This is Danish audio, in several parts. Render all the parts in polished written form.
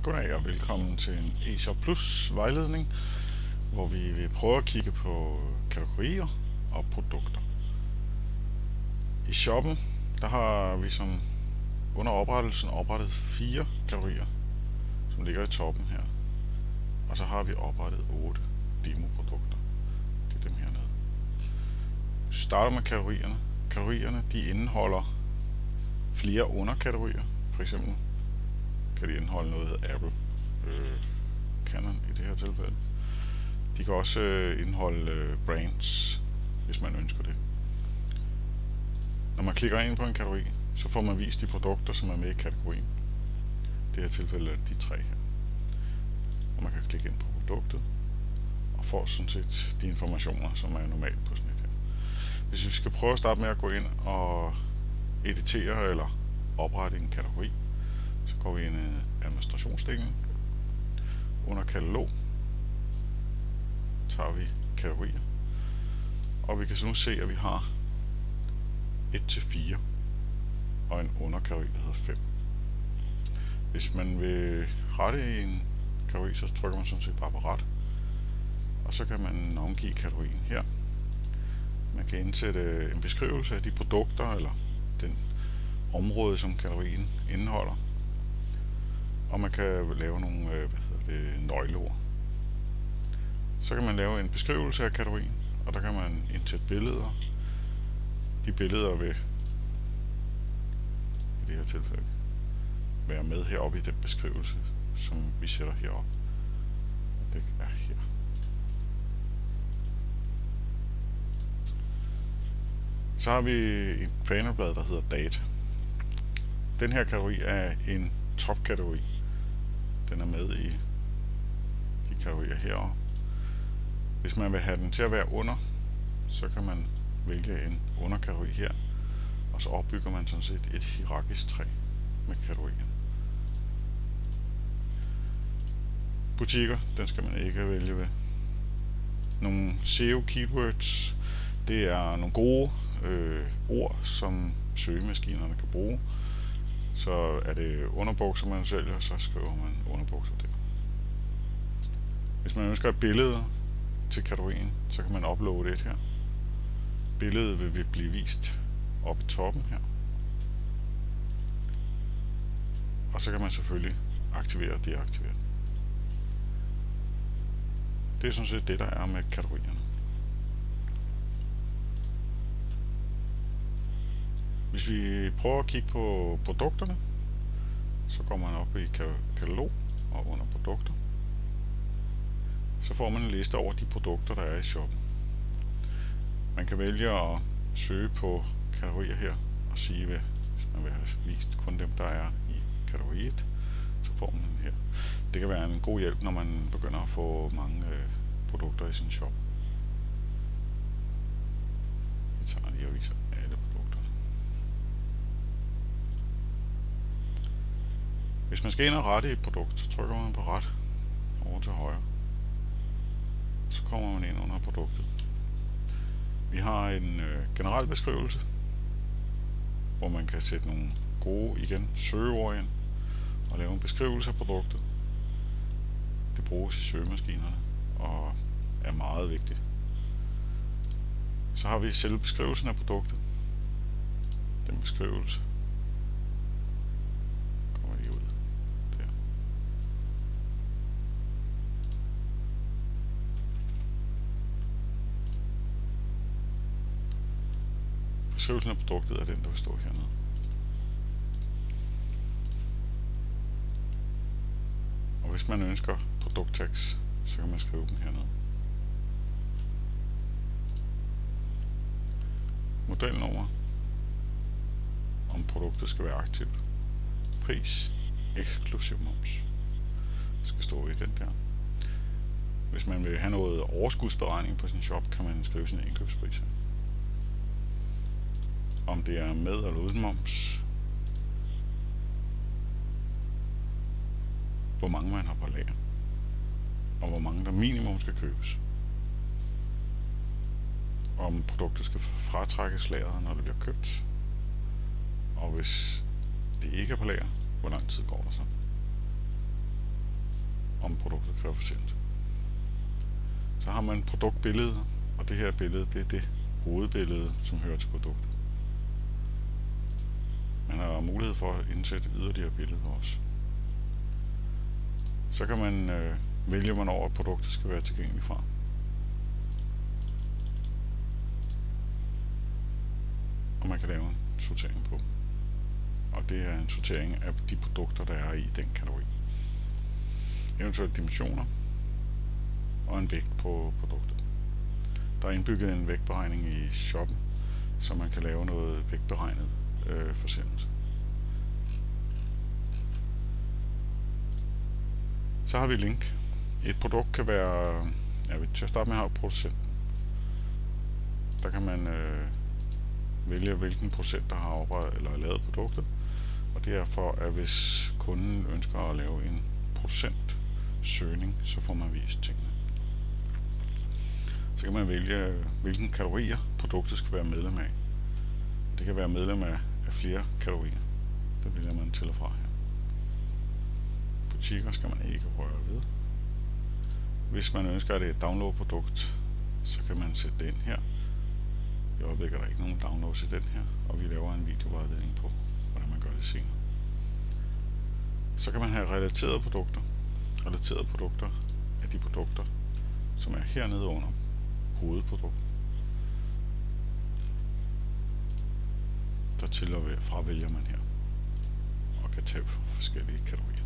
Goddag og velkommen til en eShop Plus vejledning, hvor vi vil prøve at kigge på kategorier og produkter. I shoppen der har vi som under oprettelsen oprettet 4 kategorier, som ligger i toppen her. Og så har vi oprettet 8 demoprodukter. Det er dem hernede. Vi starter med kategorierne. Kategorierne de indeholder flere underkategorier. For eksempel kan de indeholde noget, der hedder Apple Canon i det her tilfælde. De kan også indeholde brands, hvis man ønsker det. Når man klikker ind på en kategori, så får man vist de produkter, som er med i kategorien. I det her tilfælde er de 3 her. Og man kan klikke ind på produktet og får sådan set de informationer, som er normalt på sådan et her. Hvis vi skal prøve at starte med at gå ind og editere eller oprette en kategori, så går vi ind i administrationsdelen. Under katalog tager vi kategorier, og vi kan så nu se, at vi har 1-4 og en underkategori, der hedder 5. Hvis man vil rette en kategori, så trykker man sådan set bare på ret, og så kan man navngive kategorien her. Man kan indsætte en beskrivelse af de produkter eller den område, som kategorien indeholder, og man kan lave nogle nøgleord. Så kan man lave en beskrivelse af kategorien, og der kan man indsætte billeder. De billeder vil i det her tilfælde være med heroppe i den beskrivelse, som vi sætter heroppe. Det er her. Så har vi et panelblad, der hedder data. Den her kategori er en topkategori. Den er med i de kategorier heroppe. Hvis man vil have den til at være under, så kan man vælge en underkategori her, og så opbygger man sådan set et hierarkisk træ med kategorier. Butikker, den skal man ikke vælge ved. Nogle SEO keywords, det er nogle gode ord, som søgemaskinerne kan bruge. Så er det underbukser, man sælger, så skriver man underbukser der. Hvis man ønsker et billede til kategorien, så kan man uploade et her. Billedet vil blive vist oppe i toppen her. Og så kan man selvfølgelig aktivere og deaktivere. Det er sådan set det, der er med kategorierne. Hvis vi prøver at kigge på produkterne, så går man op i katalog og under produkter. Så får man en liste over de produkter, der er i shoppen. Man kan vælge at søge på kategorier her og sige, hvis man vil have vist kun dem, der er i kategori 1, så får man den her. Det kan være en god hjælp, når man begynder at få mange produkter i sin shop. Vi tager lige og viser alle produkterne. Hvis man skal ind og rette et produkt, så trykker man på ret over til højre. Så kommer man ind under produktet. Vi har en generel beskrivelse, hvor man kan sætte nogle gode søgeord ind og lave en beskrivelse af produktet. Det bruges i søgemaskinerne og er meget vigtigt. Så har vi selve beskrivelsen af produktet. Den beskrivelse kommer lige ud der. Beskrivelsen af produktet er den, der vil stå hernede. Og hvis man ønsker produkttekst, så kan man skrive den hernede. Modelnummer, om produktet skal være aktivt. Pris, eksklusiv moms. Det skal stå i den der. Hvis man vil have noget overskudsberegning på sin shop, kan man skrive sin indkøbspris her. Om det er med eller uden moms. Hvor mange man har på lager. Og hvor mange der minimum skal købes. Om produktet skal fratrækkes lageret, når det bliver købt. Og hvis det ikke er på lager, hvor lang tid går der så? kræver forsendelse. Så har man produktbillede, og det her billede, det er det hovedbillede, som hører til produktet. Man har mulighed for at indsætte yderligere billeder også. Så kan man vælge, hvornår produktet skal være tilgængeligt fra. Og man kan lave en sortering på. Og det er en sortering af de produkter, der er i den kategori. Eventuelt dimensioner og en vægt på produktet. Der er indbygget en vægtberegning i shoppen, så man kan lave noget vægtberegnet forsendelse. Så har vi link. Et produkt kan være, til at starte med har producenten. Der kan man vælge, hvilken producent der har oprettet eller lavet produktet. Og det er for, at hvis kunden ønsker at lave en producentsøgning, så får man vist tingene. Så kan man vælge, hvilken kategorier produktet skal være medlem af. Det kan være medlem af flere kategorier. Det vælger man til og fra her. Butikker skal man ikke røre ved. Hvis man ønsker, at det er et download-produkt, så kan man sætte det ind her. I øjeblikket er der ikke nogen downloads i den her, og vi laver en videovejledning på, hvordan man gør det senere. Så kan man have relaterede produkter. Relaterede produkter er de produkter, som er hernede under hovedprodukt. Der til og fravælger man her, og kan tage forskellige kategorier.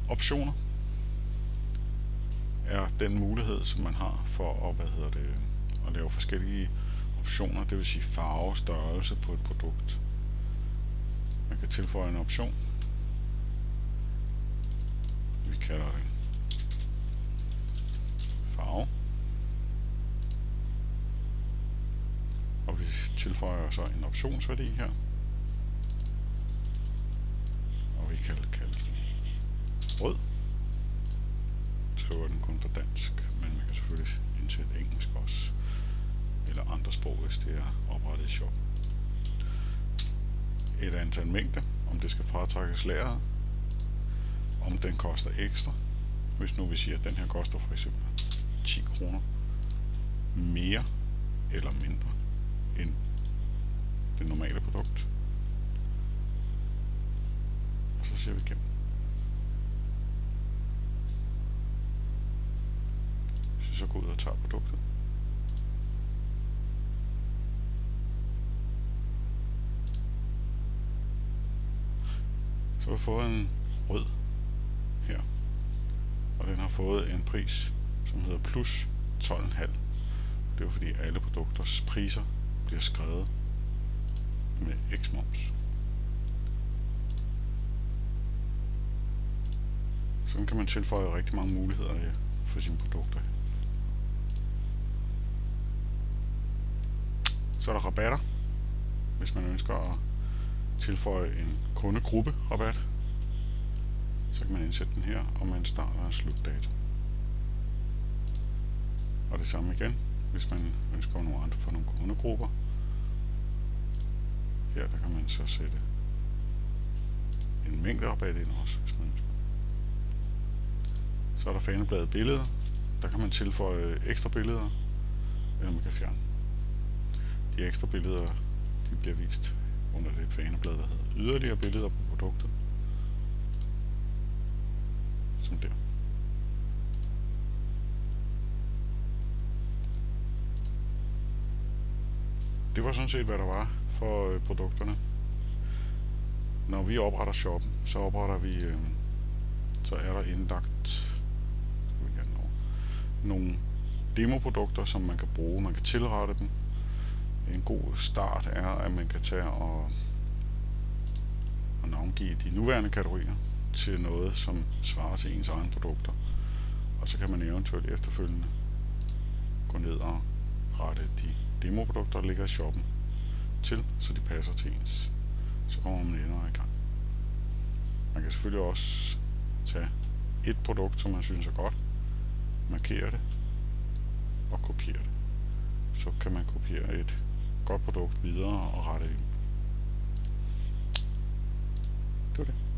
Optioner er den mulighed, som man har for at lave forskellige optioner, det vil sige farve og størrelse på et produkt. Man kan tilføje en option. Vi kalder det farve. Og vi tilføjer så en optionsværdi her. Og vi kan kalde den rød. Skriver den kun på dansk, men man kan selvfølgelig indsætte engelsk også, eller andre sprog, hvis det er oprettet i shop. Et antal mængde, om det skal fratrækkes lageret, om den koster ekstra. Hvis nu vi siger, at den her koster for eksempel 10 kroner mere eller mindre end det normale produkt. Og så siger vi igennem. Så går ud og tager produktet. Så har vi fået en rød her, og den har fået en pris, som hedder plus 12,5. Det er jo fordi alle produkters priser bliver skrevet med x-moms. Sådan kan man tilføje rigtig mange muligheder for sine produkter. Så er der rabatter, hvis man ønsker at tilføje en kundegruppe rabat. Så kan man indsætte den her, og med en start og en slutdato. Og det samme igen, hvis man ønsker nogle andre for nogle kundegrupper. Her der kan man så sætte en mængde rabat ind også, hvis man ønsker. Så er der fanebladet billeder. Der kan man tilføje ekstra billeder, eller man kan fjerne. De ekstra billeder, de bliver vist under det faneblad, der hedder yderligere billeder på produktet. Som der. Det var sådan set, hvad der var for produkterne. Når vi opretter shoppen, så opretter vi, så er der indlagt nogle demoprodukter, som man kan bruge. Man kan tilrette dem. En god start er, at man kan tage og navngive de nuværende kategorier til noget, som svarer til ens egne produkter. Og så kan man eventuelt efterfølgende gå ned og rette de demoprodukter, der ligger i shoppen, til, så de passer til ens. Så kommer man endnu i gang. Man kan selvfølgelig også tage et produkt, som man synes er godt, markere det og kopiere det. Så kan man kopiere et godt produkt videre og rette ind. Det var det.